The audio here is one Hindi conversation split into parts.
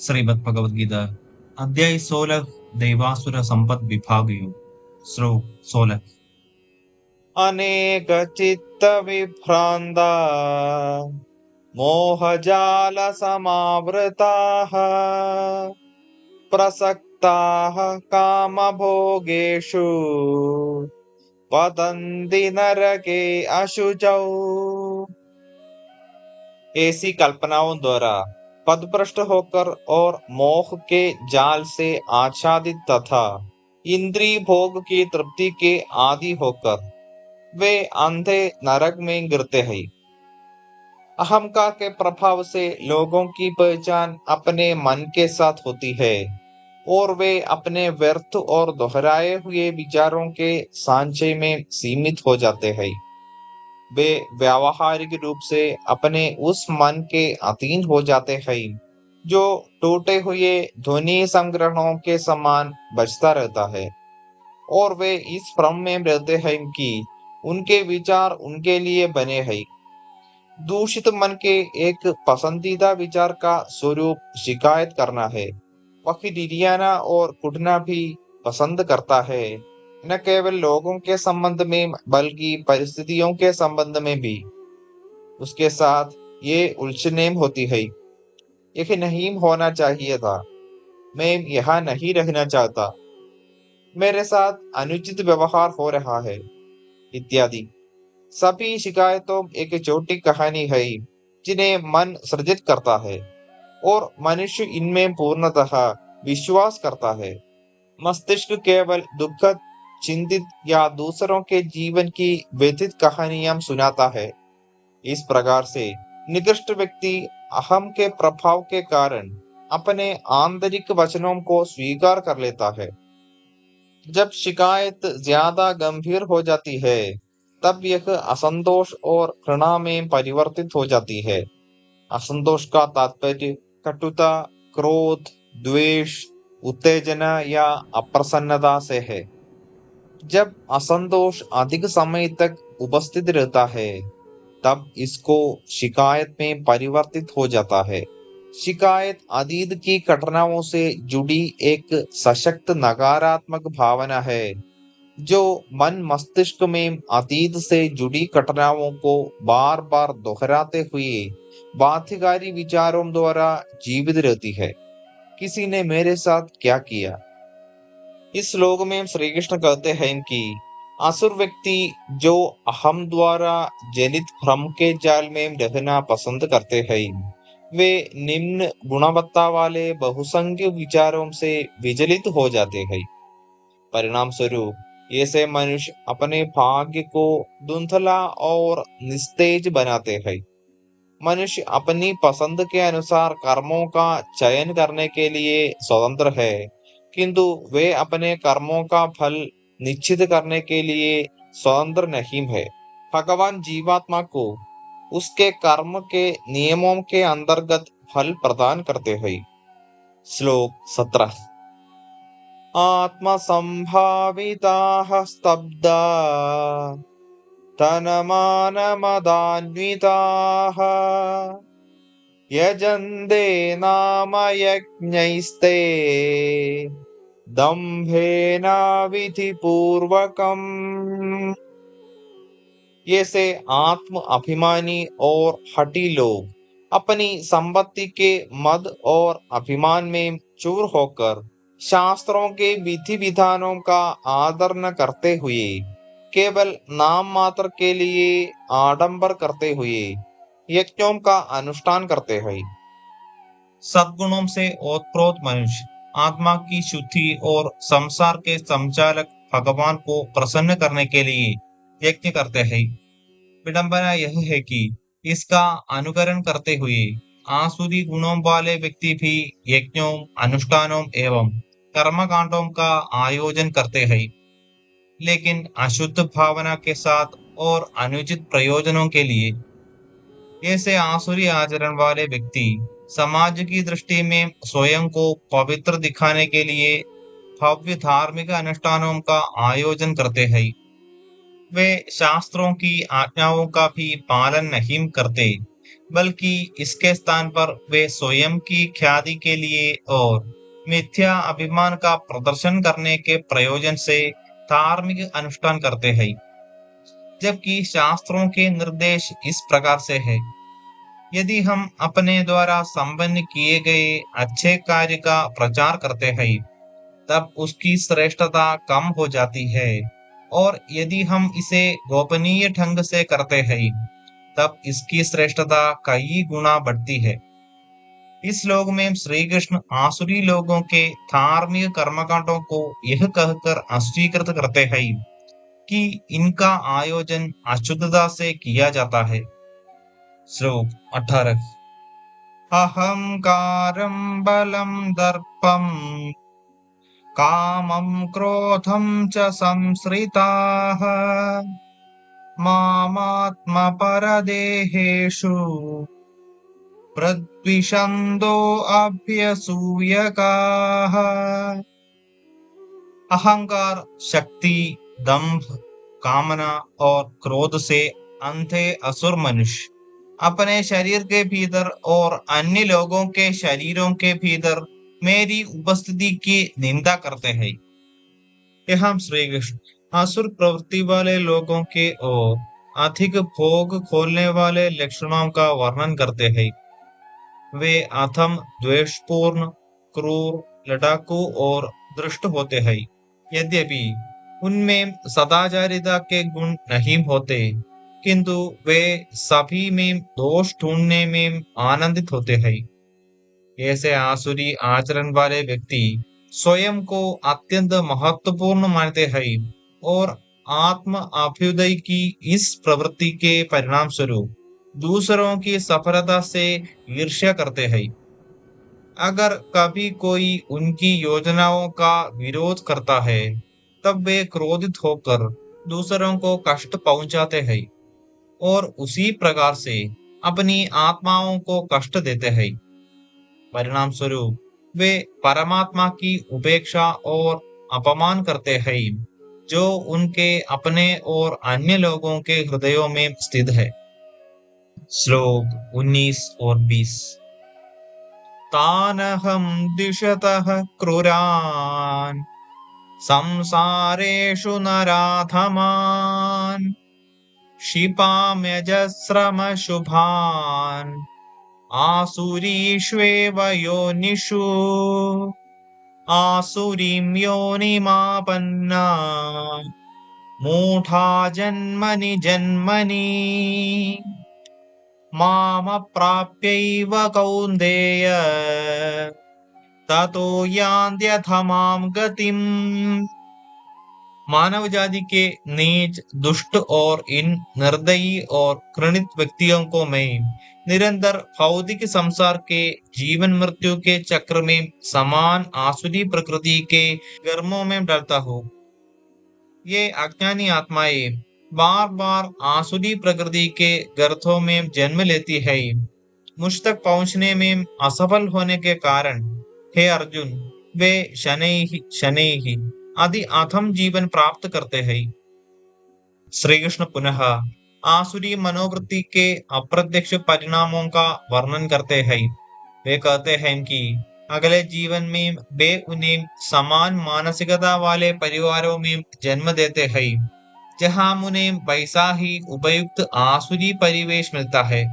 श्रीमद् भगवद गीता अध्याय 16 दैवासुर संपद विभागयो श्लोक 16 अनेक चित्त विभ्रांता मोहजाल समावृताः प्रसक्ताः कामभोगेषु पतन्ति नरके अशुचौ। ऐसी कल्पनाओं द्वारा पदभ्रष्ट होकर और मोह के जाल से आच्छादित तथा इंद्रिय भोग की तृप्ति के आदि होकर वे अंधे नरक में गिरते हैं। अहंकार के प्रभाव से लोगों की पहचान अपने मन के साथ होती है और वे अपने व्यर्थ और दोहराए हुए विचारों के सांचे में सीमित हो जाते हैं। वे व्यावहारिक रूप से अपने उस मन के अधीन हो जाते हैं जो टूटे हुए ध्वनि संग्रहों के समान बजता रहता है, और वे इस भ्रम में रहते हैं कि उनके विचार उनके लिए बने हैं। दूषित मन के एक पसंदीदा विचार का स्वरूप शिकायत करना है। वह डिरियाना और कुटना भी पसंद करता है, न केवल लोगों के संबंध में बल्कि परिस्थितियों के संबंध में भी। उसके साथ ये उलझनें होती है। यह नहीं होना चाहिए था, मैं यहाँ नहीं रहना चाहता, मेरे साथ अनुचित व्यवहार हो रहा है, इत्यादि। सभी शिकायतों एक छोटी कहानी है जिन्हें मन सृजित करता है और मनुष्य इनमें पूर्णतः विश्वास करता है। मस्तिष्क केवल दुखद, चिंतित या दूसरों के जीवन की व्यथित कहानियां सुनाता है। इस प्रकार से निकृष्ट व्यक्ति अहम के प्रभाव के कारण अपने आंतरिक वचनों को स्वीकार कर लेता है। जब शिकायत ज्यादा गंभीर हो जाती है तब यह असंतोष और घृणा में परिवर्तित हो जाती है। असंतोष का तात्पर्य कटुता, क्रोध, द्वेष, उत्तेजना या अप्रसन्नता से है। जब असंतोष अधिक समय तक उपस्थित रहता है तब इसको शिकायत में परिवर्तित हो जाता है। शिकायत अतीत की घटनाओं से जुड़ी एक सशक्त नकारात्मक भावना है जो मन मस्तिष्क में अतीत से जुड़ी घटनाओं को बार बार दोहराते हुए बाध्यकारी विचारों द्वारा जीवित रहती है। किसी ने मेरे साथ क्या किया। इस श्लोक में श्री कृष्ण कहते हैं कि असुर व्यक्ति जो अहम द्वारा जनित भ्रम के जाल में रहना पसंद करते हैं, वे निम्न गुणवत्ता वाले बहुसंख्य विचारों से विचलित हो जाते हैं। परिणाम स्वरूप ऐसे मनुष्य अपने भाग्य को धुंधला और निस्तेज बनाते हैं। मनुष्य अपनी पसंद के अनुसार कर्मों का चयन करने के लिए स्वतंत्र है, किंतु वे अपने कर्मों का फल निश्चित करने के लिए स्वतंत्र नहीं है। भगवान जीवात्मा को उसके कर्म के नियमों के अंतर्गत फल प्रदान करते हैं। श्लोक 17 आत्मसंभाविताः स्तब्धा तनमानमदान्विताः यजन्ते नाम यज्ञैस्ते दम्भेनाविधिपूर्वकम्। ये से आत्म अभिमानी और हठी लोग अपनी संपत्ति के मद और अभिमान में चूर होकर शास्त्रों के विधि विधानों का आदर न करते हुए केवल नाम मात्र के लिए आडंबर करते हुए यज्ञों का अनुष्ठान करते हैं। सद्गुणों से ओतप्रोत मनुष्य आत्मा की शुद्धि और संसार के संचालक भगवान को प्रसन्न करने के लिए यज्ञ करते हैं। विडंबना यह है कि इसका अनुकरण करते हुए आसुरी गुणों वाले व्यक्ति भी यज्ञों, अनुष्ठानों एवं कर्मकांडों का आयोजन करते हैं, लेकिन अशुद्ध भावना के साथ और अनुचित प्रयोजनों के लिए। ऐसे आसुरी आचरण वाले व्यक्ति समाज की दृष्टि में स्वयं को पवित्र दिखाने के लिए भव्य धार्मिक अनुष्ठानों का आयोजन करते हैं। वे शास्त्रों की आज्ञाओं का भी पालन नहीं करते, बल्कि इसके स्थान पर वे स्वयं की ख्याति के लिए और मिथ्या अभिमान का प्रदर्शन करने के प्रयोजन से धार्मिक अनुष्ठान करते हैं। जबकि शास्त्रों के निर्देश इस प्रकार से है, यदि हम अपने द्वारा संपन्न किए गए अच्छे कार्य का प्रचार करते हैं, तब उसकी श्रेष्ठता कम हो जाती है, और यदि हम इसे गोपनीय ढंग से करते हैं, तब इसकी श्रेष्ठता कई गुना बढ़ती है। इस श्लोक में श्री कृष्ण आसुरी लोगों के धार्मिक कर्मकांडों को यह कहकर अस्वीकृत करते हैं कि इनका आयोजन अशुद्धता से किया जाता है। श्लोक 18। अहंकारं बलं दर्पं कामं क्रोधं च संश्रिताः मामात्मपरदेहेषु प्रद्विषन्तो अभ्यसूयकाः। अहंकार, शक्ति, दंभ, कामना और क्रोध से अंधे असुर मनुष्य अपने शरीर के भीतर और अन्य लोगों के शरीरों के भीतर मेरी उपस्थिति की निंदा करते हैं। यहाँ श्री कृष्ण असुर प्रवृत्ति वाले लोगों के और अधिक भोग खोलने वाले लक्षणों का वर्णन करते हैं। वे अधम, द्वेषपूर्ण, क्रूर, लड़ाकू और दुष्ट होते हैं। यद्यपि उनमें सदाचारिता के गुण नहीं होते, किंतु वे सभी में दोष ढूंढने में आनंदित होते हैं। ऐसे आसुरी आचरण वाले व्यक्ति स्वयं को अत्यंत महत्वपूर्ण मानते हैं और आत्म अभ्युदय की इस प्रवृत्ति के परिणाम स्वरूप दूसरों की सफलता से ईर्ष्या करते हैं। अगर कभी कोई उनकी योजनाओं का विरोध करता है, तब वे क्रोधित होकर दूसरों को कष्ट पहुंचाते हैं और उसी प्रकार से अपनी आत्माओं को कष्ट देते हैं। परिणाम स्वरूप वे परमात्मा की उपेक्षा और अपमान करते हैं, जो उनके अपने और अन्य लोगों के हृदयों में स्थित है। श्लोक 19 और 20। तानहं द्विषतः क्रूरान् संसारेषु नराधमान् क्षिपाम्यजस्रमशुभान् आसुरीष्वेव योनिषु आसुरीं योनिमापन्ना मूढा जन्मनि जन्मनि मामप्राप्यैव कौन्तेय ततो यान्त्यधमां गतिम्। मानव जाति के नीच, दुष्ट और इन निर्दयी और घृणित व्यक्तियों को मैं निरंतर भौतिक संसार के जीवन मृत्यु के चक्र में समान आसुरी प्रकृति के गर्मों में डालता हूँ। ये अज्ञानी आत्माएं बार बार आसुरी प्रकृति के गर्तों में जन्म लेती है। मुझ तक पहुंचने में असफल होने के कारण हे अर्जुन, वे शनैः आदि अधम जीवन प्राप्त करते हैं। श्री कृष्ण पुनः आसुरी मनोवृत्ति के अप्रत्यक्ष परिणामों का वर्णन करते हैं। वे कहते हैं कि अगले जीवन में वे उन्हें समान मानसिकता वाले परिवारों में जन्म देते हैं, जहां उन्हें वैसा ही उपयुक्त आसुरी परिवेश मिलता है,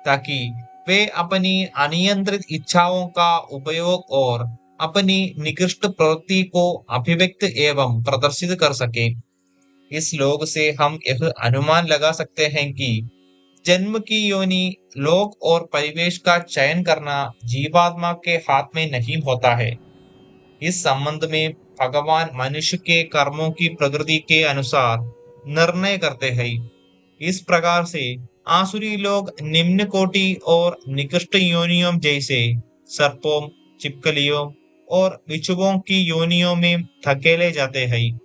ताकि वे अपनी अनियंत्रित इच्छाओं का उपयोग और अपनी निकृष्ट प्रवृत्ति को अभिव्यक्त एवं प्रदर्शित कर सके। इस श्लोक से हम यह अनुमान लगा सकते हैं कि जन्म की योनि, लोक और परिवेश का चयन करना जीवात्मा के हाथ में नहीं होता है। इस संबंध में भगवान मनुष्य के कर्मों की प्रकृति के अनुसार निर्णय करते हैं। इस प्रकार से आसुरी लोग निम्न कोटि और निकृष्ट योनियों जैसे सर्पों, छिपकलियों और बिच्छुओं की योनियों में धकेले जाते हैं,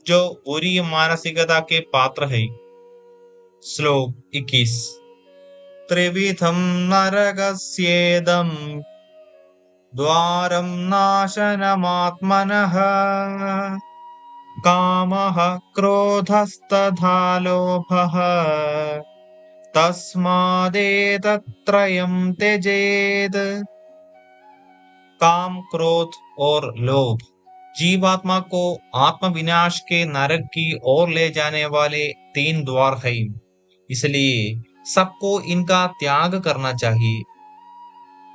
जो बुरी मानसिकता के पात्र है। श्लोक 21। त्रिविधं नरकस्येदं द्वारं नाशनमात्मनः कामः, क्रोधस्तथा लोभः तस्मादेतत्त्रयं त्यजेत्। काम, क्रोध और लोभ जीवात्मा को आत्म विनाश के नरक की ओर ले जाने वाले 3 द्वार हैं। इसलिए सबको इनका त्याग करना चाहिए।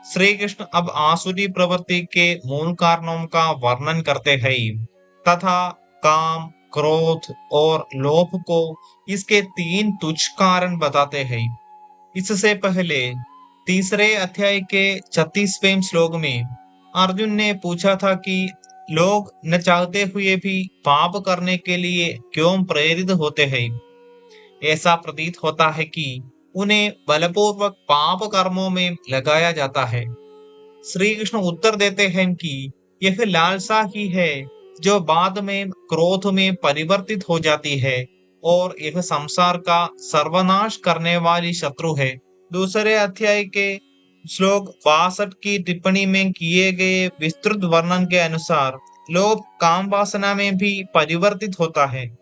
श्री कृष्ण अब आसुरी प्रवृत्ति के मूल कारणों का वर्णन करते हैं तथा काम, क्रोध और लोभ को इसके 3 तुच्छ कारण बताते हैं। इससे पहले तीसरे अध्याय के 36वें श्लोक में अर्जुन ने पूछा था कि लोग न चाहते हुए भी पाप करने के लिए क्यों प्रेरित होते हैं। ऐसा प्रतीत होता है कि उन्हें बलपूर्वक पाप कर्मों में लगाया जाता है। श्री कृष्ण उत्तर देते हैं कि यह लालसा ही है जो बाद में क्रोध में परिवर्तित हो जाती है और यह संसार का सर्वनाश करने वाली शत्रु है। दूसरे अध्याय के श्लोक 62 की टिप्पणी में किए गए विस्तृत वर्णन के अनुसार लोभ काम वासना में भी परिवर्तित होता है।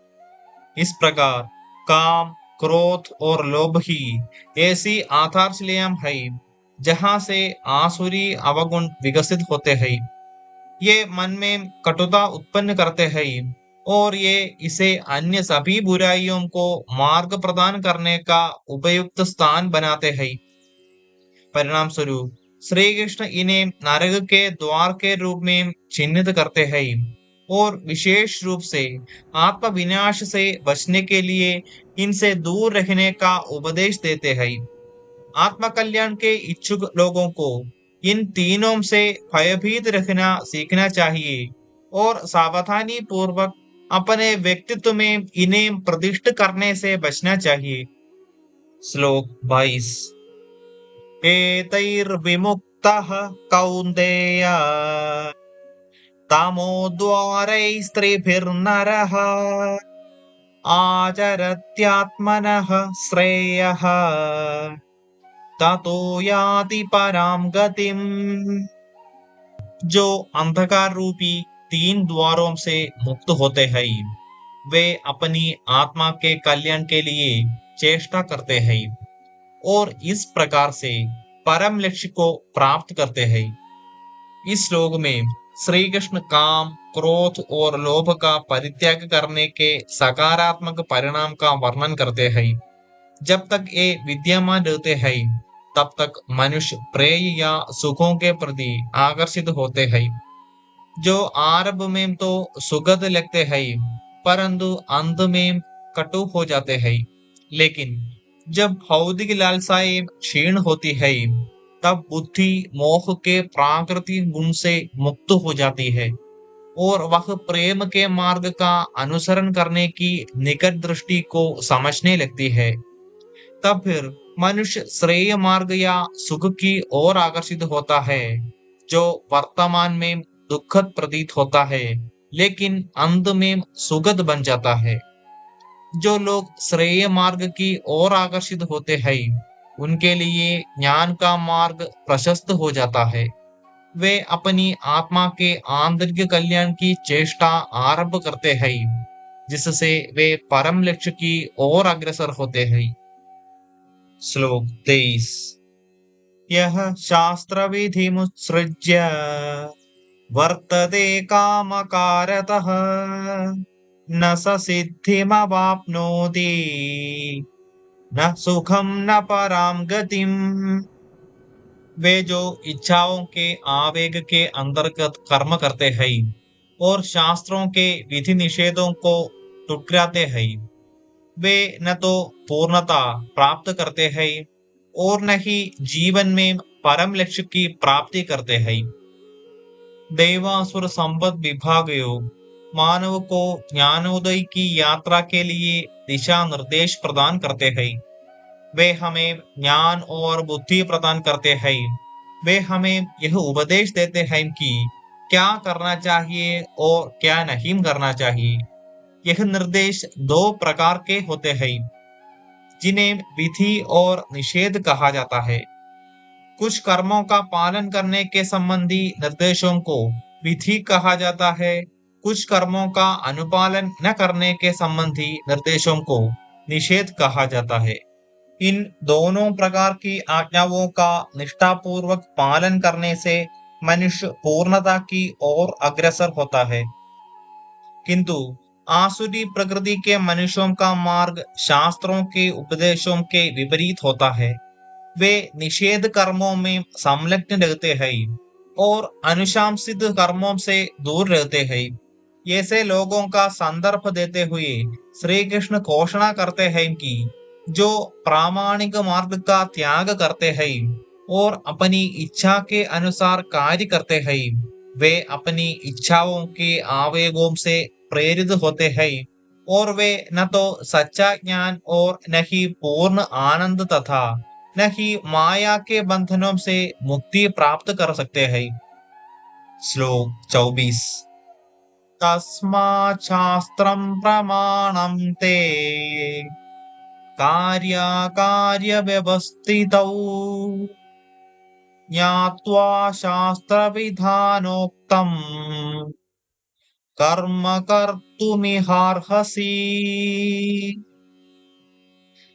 इस प्रकार काम, क्रोध और लोभ ही ऐसी आधारशिलाएं हैं जहां से आसुरी अवगुण विकसित होते हैं। ये मन में कटुता उत्पन्न करते हैं और ये इसे अन्य सभी बुराइयों को मार्ग प्रदान करने का उपयुक्त स्थान बनाते हैं। परिणाम स्वरूप श्री कृष्ण इन्हें नरक के द्वार के रूप में चिन्हित करते हैं और विशेष रूप से आत्म विनाश से बचने के लिए इनसे दूर रहने का उपदेश देते हैं। आत्म कल्याण के इच्छुक लोगों को इन तीनों से भयभीत रहना सीखना चाहिए और सावधानी पूर्वक अपने व्यक्तित्व में इन्हें प्रतिष्ठित करने से बचना चाहिए। श्लोक 22 एतैर्विमुक्तः कौन्तेय तमोद्वारैस्त्रिभिर्नरः आचरत्यात्मनः श्रेयः ततो याति पराम गतिम। जो अंधकार रूपी 3 द्वारों से मुक्त होते हैं वे अपनी आत्मा के कल्याण के लिए चेष्टा करते हैं और इस प्रकार से परम लक्ष्य को प्राप्त करते हैं। इस श्लोक में श्री कृष्ण काम, क्रोध और लोभ का परित्याग करने के सकारात्मक परिणाम का वर्णन करते हैं। जब तक ये विद्यमान रहते हैं तब तक मनुष्य प्रेय या सुखों के प्रति आकर्षित होते हैं जो आरंभ में तो सुखद लगते हैं परंतु अंत में कटु हो जाते हैं। लेकिन जब भौतिक लालसाएं क्षीण होती है तब बुद्धि मोह के प्राकृतिक गुण से मुक्त हो जाती है और वह प्रेम के मार्ग का अनुसरण करने की निकट दृष्टि को समझने लगती है। तब फिर मनुष्य श्रेय मार्ग या सुख की ओर आकर्षित होता है जो वर्तमान में दुखद प्रतीत होता है लेकिन अंत में सुखद बन जाता है। जो लोग श्रेय मार्ग की ओर आकर्षित होते हैं उनके लिए ज्ञान का मार्ग प्रशस्त हो जाता है। वे अपनी आत्मा के आंतरिक कल्याण की चेष्टा आरंभ करते हैं जिससे वे परम लक्ष्य की ओर अग्रसर होते हैं। श्लोक 23 यह शास्त्र विधि मुत्सृज्य वर्तते कामकारतः न स सिद्धिमवाप्नोति न सुखम न पराम गतिम। वे जो इच्छाओं के आवेग के अंतर्गत कर्म करते हैं और शास्त्रों के विधि निषेधों को ठुकराते हैं वे न तो पूर्णता प्राप्त करते हैं और न ही जीवन में परम लक्ष्य की प्राप्ति करते हैं। दैवासुर संपद विभाग योग मानव को ज्ञानोदय की यात्रा के लिए दिशा निर्देश प्रदान करते हैं। वे हमें ज्ञान और बुद्धि प्रदान करते हैं। वे हमें यह उपदेश देते हैं कि क्या करना चाहिए और क्या नहीं करना चाहिए। यह निर्देश 2 प्रकार के होते हैं जिन्हें विधि और निषेध कहा जाता है। कुछ कर्मों का पालन करने के संबंधी निर्देशों को विधि कहा जाता है, कुछ कर्मों का अनुपालन न करने के संबंधी निर्देशों को निषेध कहा जाता है। इन दोनों प्रकार की आज्ञाओं का निष्ठापूर्वक पालन करने से मनुष्य पूर्णता की ओर अग्रसर होता है। किंतु आसुरी प्रकृति के मनुष्यों का मार्ग शास्त्रों के उपदेशों के विपरीत होता है। वे निषेध कर्मों में संलग्न रहते हैं और अनुशासित कर्मों से दूर रहते हैं। ऐसे लोगों का संदर्भ देते हुए श्री कृष्ण घोषणा करते हैं कि जो प्रामाणिक मार्ग का त्याग करते हैं और अपनी इच्छा के अनुसार कार्य करते हैं, वे अपनी इच्छाओं के आवेगों से प्रेरित होते हैं और वे न तो सच्चा ज्ञान और न ही पूर्ण आनंद तथा न ही माया के बंधनों से मुक्ति प्राप्त कर सकते हैं। श्लोक 24। तस्मात् शास्त्रं प्रमाणं ते कार्याकार्यव्यवस्थितौ ज्ञात्वा शास्त्रविधानोक्तं कर्म कर्तुमिहार्हसि।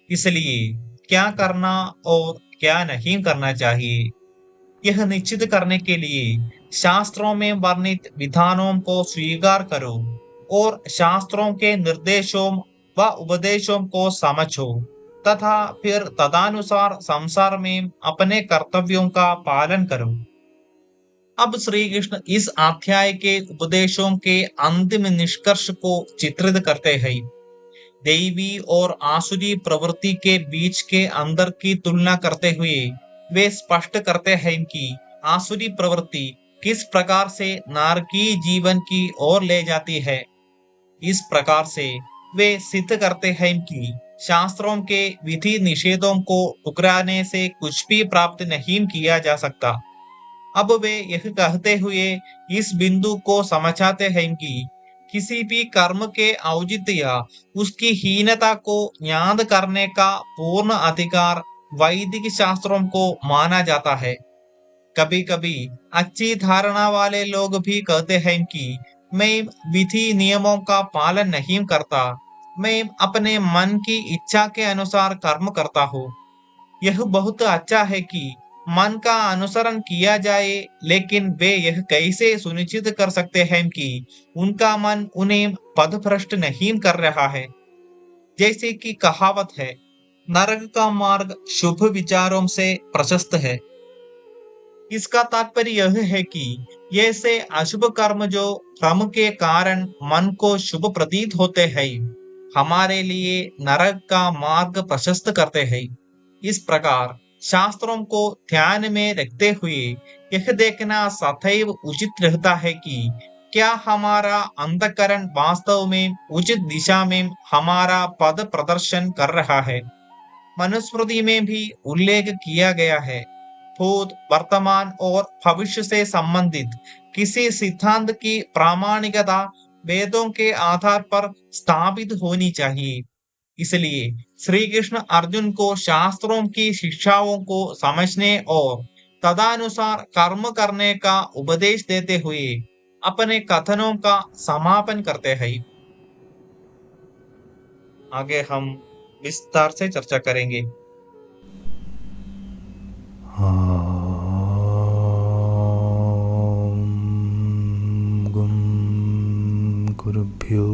इसलिए क्या करना और क्या नहीं करना चाहिए, यह निश्चित करने के लिए शास्त्रों में वर्णित विधानों को स्वीकार करो और शास्त्रों के निर्देशों व उपदेशों को समझो तथा फिर तदनुसार संसार में अपने कर्तव्यों का पालन करो। अब श्री कृष्ण इस अध्याय के उपदेशों के अंतिम निष्कर्ष को चित्रित करते हैं। दैवी और आसुरी प्रवृत्ति के बीच के अंतर की तुलना करते हुए वे स्पष्ट करते हैं कि आसुरी प्रवृत्ति किस प्रकार से नारकीय जीवन की ओर ले जाती है। इस प्रकार से वे सिद्ध करते हैं कि शास्त्रों के विधि निषेधों को ठुकराने से कुछ भी प्राप्त नहीं किया जा सकता। अब वे यह कहते हुए इस बिंदु को समझाते हैं कि किसी भी कर्म के औचित्य या उसकी हीनता को याद करने का पूर्ण अधिकार वैदिक शास्त्रों को माना जाता है। कभी कभी अच्छी धारणा वाले लोग भी कहते हैं कि मैं विधि नियमों का पालन नहीं करता, मैं अपने मन की इच्छा के अनुसार कर्म करता हूँ। यह बहुत अच्छा है कि मन का अनुसरण किया जाए, लेकिन वे यह कैसे सुनिश्चित कर सकते हैं कि उनका मन उन्हें पथभ्रष्ट नहीं कर रहा है। जैसे कि कहावत है, नरक का मार्ग शुभ विचारों से प्रशस्त है। इसका तात्पर्य यह है कि ऐसे अशुभ कर्म जो श्रम के कारण मन को शुभ प्रतीत होते हैं, हमारे लिए नरक का मार्ग प्रशस्त करते हैं। इस प्रकार शास्त्रों को ध्यान में रखते हुए यह देखना सदैव उचित रहता है कि क्या हमारा अंतःकरण वास्तव में उचित दिशा में हमारा पद प्रदर्शन कर रहा है। मनुस्मृति में भी उल्लेख किया गया है, भूत, वर्तमान और भविष्य से संबंधित किसी सिद्धांत की प्रामाणिकता वेदों के आधार पर स्थापित होनी चाहिए। इसलिए श्री कृष्ण अर्जुन को शास्त्रों की शिक्षाओं को समझने और तदनुसार कर्म करने का उपदेश देते हुए अपने कथनों का समापन करते हैं। आगे हम विस्तार से चर्चा करेंगे। गुरुभ्यो